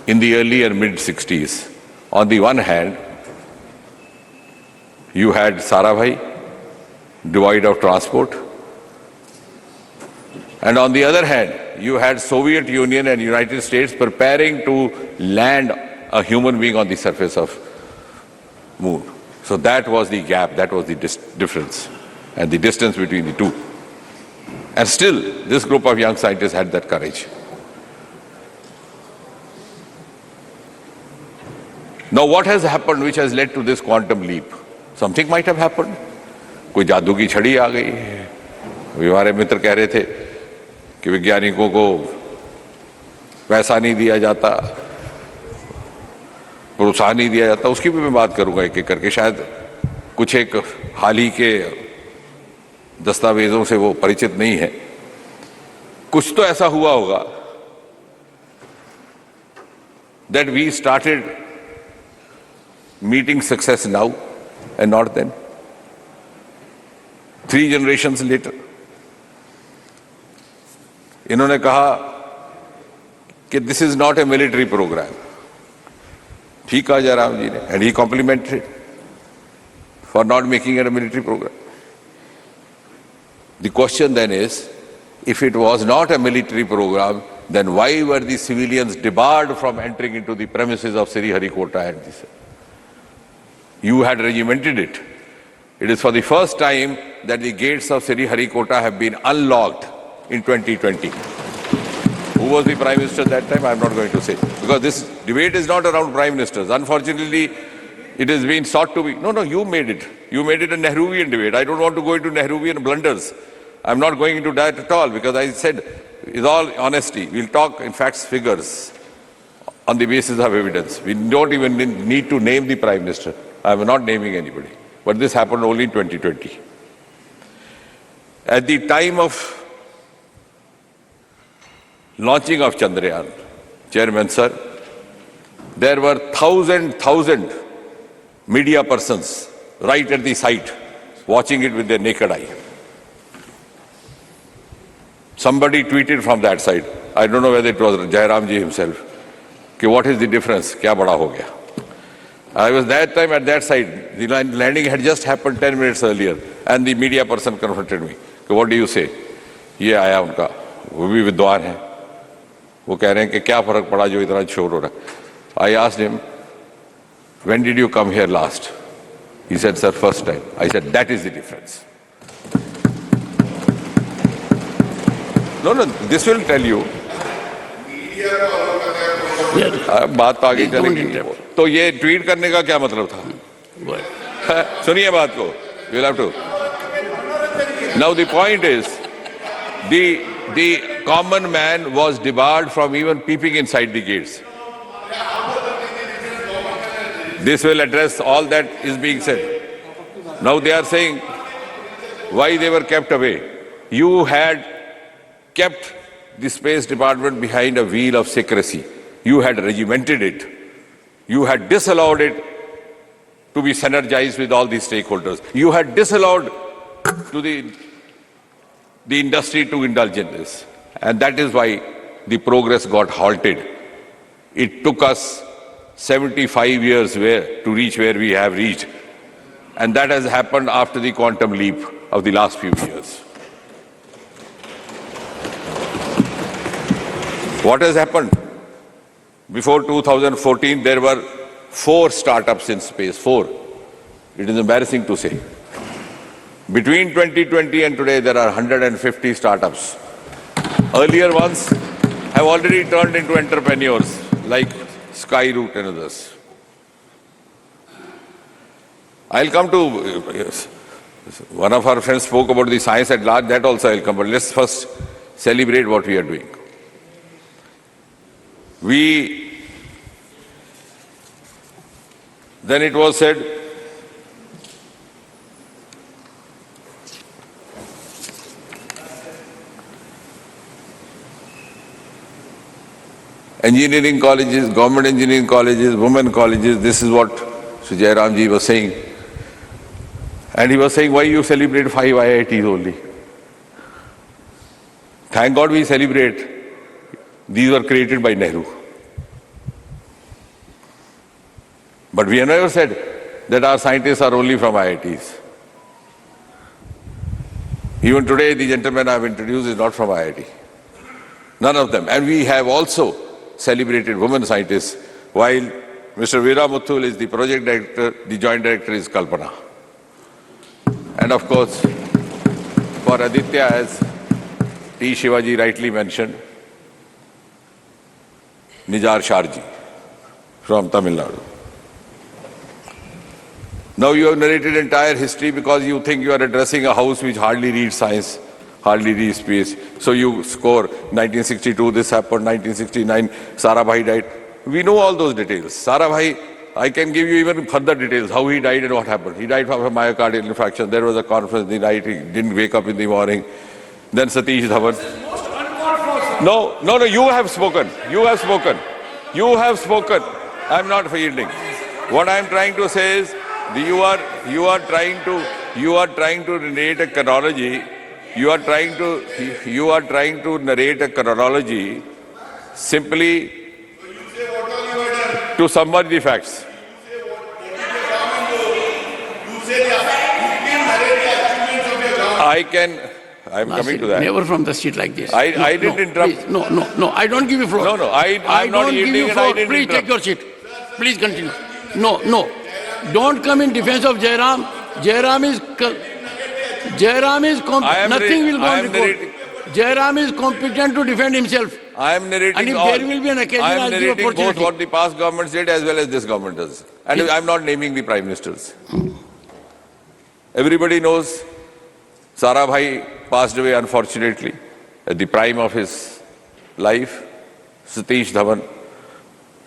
in the early and mid-60s. On the one hand, you had Sarabhai, divide of transport, and on the other hand, you had Soviet Union and United States preparing to land a human being on the surface of moon. So that was the gap, that was the difference and the distance between the two. And still, this group of young scientists had that courage. Now what has happened which has led to this quantum leap? Something might have happened. कोई जादू की छड़ी आ गई। अभी हमारे मित्र कह रहे थे कि वैज्ञानिकों को पैसा नहीं दिया जाता, प्रोत्साहन नहीं दिया जाता, उसकी भी मैं बात करूंगा एक एक करके। शायद कुछ एक हाल ही के दस्तावेजों से वो परिचित नहीं है। कुछ तो ऐसा हुआ होगा that we started meeting success now and not then. 3 generations later, इन्होंने कहा कि this is not a military program. ठीक कहा जयराम जी ने, and he complimented for not making it a military program. The question then is, if it was not a military program, then why were the civilians debarred from entering into the premises of Sriharikota and this? You had regimented it. It is for the first time that the gates of Sriharikota have been unlocked in 2020. Who was the Prime Minister that time? I am not going to say. Because this debate is not around Prime Ministers. Unfortunately, it has been sought to be. No, you made it. You made it a Nehruvian debate. I don't want to go into Nehruvian blunders. I am not going into that at all, because I said, with all honesty, we'll talk in facts, figures, on the basis of evidence. We don't even need to name the Prime Minister. I am not naming anybody. But this happened only in 2020. At the time of launching of Chandrayaan, Chairman Sir, there were thousand media persons right at the site watching it with their naked eye. Somebody tweeted from that side, I don't know whether it was Jairam ji himself, कि what is the difference, क्या बड़ा हो गया. I was that time at that side. The landing had just happened 10 minutes earlier, and the media person confronted me. What do you say? ये आया उनका, वो भी विद्वान है. वो कह रहे हैं कि क्या फर्क पड़ा जो इतना शोर हो रहा है. I asked him, when did you come here last? He said, sir, first time. I said, that is the difference. No, this will tell you. बात तो आगे चलेगी. तो ये ट्वीट करने का क्या मतलब था? सुनिए बात को. You'll have to. Now the point is, the common man was debarred from even peeping inside the gates. This will address all that is being said. Now they are saying why they were kept away. You had kept the Space Department behind a veil of secrecy. You had regimented it. You had disallowed it to be synergized with all the stakeholders. You had disallowed to the industry to indulge in this. And that is why the progress got halted. It took us 75 years to reach where we have reached. And that has happened after the quantum leap of the last few years. What has happened? Before 2014, there were 4 startups in space, 4. It is embarrassing to say. Between 2020 and today, there are 150 startups. Earlier ones have already turned into entrepreneurs, like Skyroot and others. I'll come to, one of our friends spoke about the science at large, that also I'll come, but let's first celebrate what we are doing. Then it was said, engineering colleges, government engineering colleges, women colleges, this is what Sri Jairam ji was saying. And he was saying, why you celebrate 5 IITs only? Thank God we celebrate. These were created by Nehru. But we have never said that our scientists are only from IITs. Even today, the gentleman I have introduced is not from IIT. None of them. And we have also celebrated women scientists, while Mr. Veera Muthul is the project director, the joint director is Kalpana. And of course, for Aditya, as T. Shivaji rightly mentioned, Nijar Sharji from Tamil Nadu. Now you have narrated entire history because you think you are addressing a house which hardly reads science, hardly reads space. So you score 1962, this happened, 1969, Sarabhai died. We know all those details. Sarabhai, I can give you even further details, how he died and what happened. He died from a myocardial infarction. There was a conference in the night, he didn't wake up in the morning. Then Satish Dhawan. No, you have spoken. You have spoken. You have spoken. I'm not yielding. What I'm trying to say is, you are trying to narrate a chronology. You are trying to narrate a chronology simply to summarize the facts. I'm coming to that. Never from the seat like this. I didn't interrupt. Please, no, I don't give you floor. No, I'm not yielding and I didn't Please interrupt. take your seat. Please continue. No. Don't come in defense of Jairam. Jairam is nothing will go on record. Jairam is competent to defend himself. I am narrating and if all. there will be an occasion, I am I'll give narrating both opportunity. what the past governments did as well as this government does. And Yes. I'm not naming the prime ministers. Everybody knows Sarabhai passed away unfortunately at the prime of his life. Satish Dhawan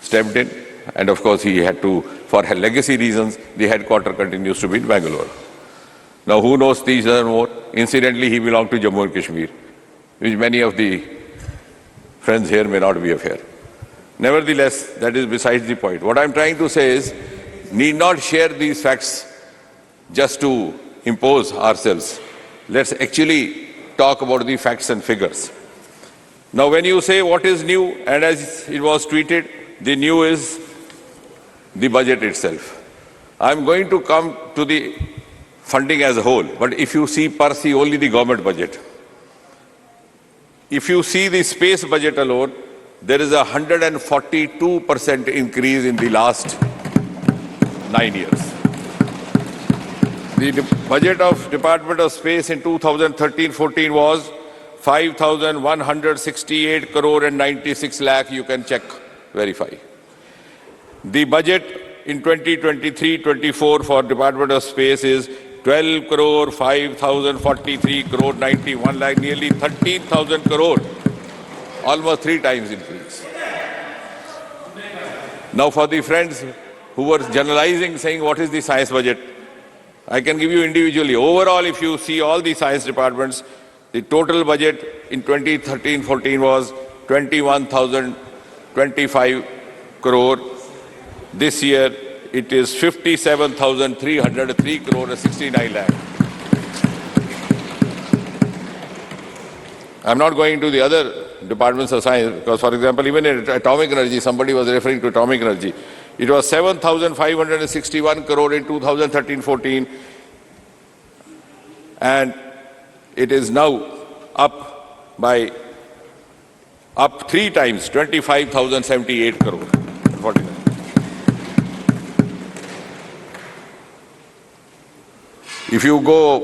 stepped in, and of course he had to, for legacy reasons, the headquarter continues to be in Bangalore. Now who knows Satish Dhawan more? Incidentally, he belonged to Jammu and Kashmir, which many of the friends here may not be aware. Nevertheless, that is besides the point. What I'm trying to say is, need not share these facts just to impose ourselves. Let's actually talk about the facts and figures. Now, when you say what is new, and as it was tweeted, the new is the budget itself. I'm going to come to the funding as a whole, but if you see only the government budget, if you see the space budget alone, there is a 142% increase in the last 9 years. The budget of Department of Space in 2013-14 was 5,168 crore and 96 lakh. You can check, verify. The budget in 2023-24 for Department of Space is 12 crore 5,043 crore 91 lakh, nearly 13,000 crore, almost 3 times increase. Now for the friends who were generalizing, saying what is the science budget, I can give you individually. Overall, if you see all the science departments, the total budget in 2013-14 was 21,025 crore. This year, it is 57,303 crore and 69 lakh. I'm not going to the other departments of science because, for example, even in atomic energy, somebody was referring to atomic energy. It was 7,561 crore in 2013-14, and it is now up 3 times, 25,078 crore. 49. If you go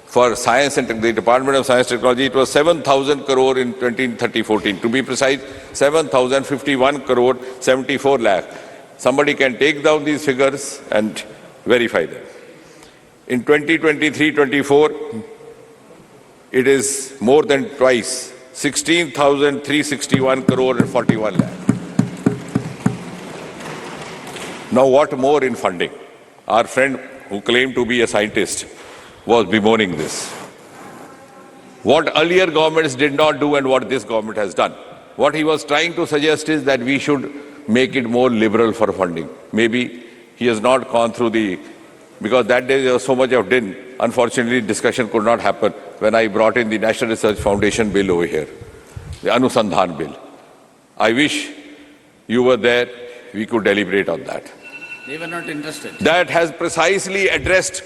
for science and the Department of Science and Technology, it was 7,000 crore in 2013-14. To be precise, 7,051 crore, 74 lakh. Somebody can take down these figures and verify them. In 2023-24, it is more than twice, 16,361 crore and 41 lakh. Now what more in funding? Our friend who claimed to be a scientist was bemoaning this. What earlier governments did not do and what this government has done. What he was trying to suggest is that we should make it more liberal for funding. Maybe he has not gone through because that day there was so much of din. Unfortunately, discussion could not happen when I brought in the National Research Foundation bill over here, the Anusandhan bill. I wish you were there, we could deliberate on that. They were not interested. that has precisely addressed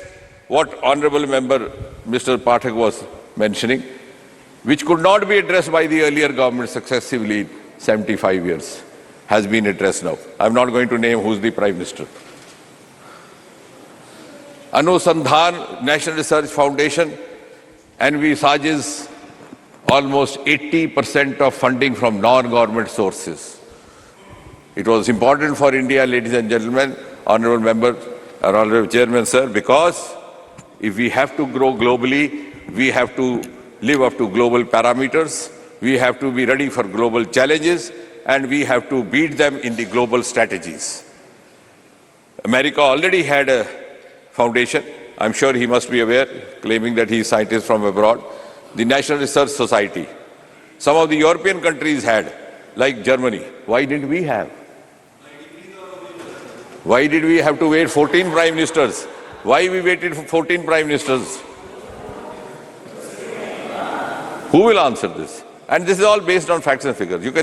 what Honorable Member Mr. Pathak was mentioning, which could not be addressed by the earlier government successively in 75 years, has been addressed now. I'm not going to name who's the Prime Minister. Anusandhan National Research Foundation envisages almost 80% of funding from non-government sources. It was important for India, ladies and gentlemen, honorable members, honorable chairman, sir, because if we have to grow globally, we have to live up to global parameters, we have to be ready for global challenges, and we have to beat them in the global strategies. America already had a foundation, I'm sure he must be aware, claiming that he is scientist from abroad, the National Research Society. Some of the European countries had, like Germany. Why didn't we have? Why did we have to wait 14 prime ministers? Why we waited for 14 prime ministers? Who will answer this? And this is all based on facts and figures. You can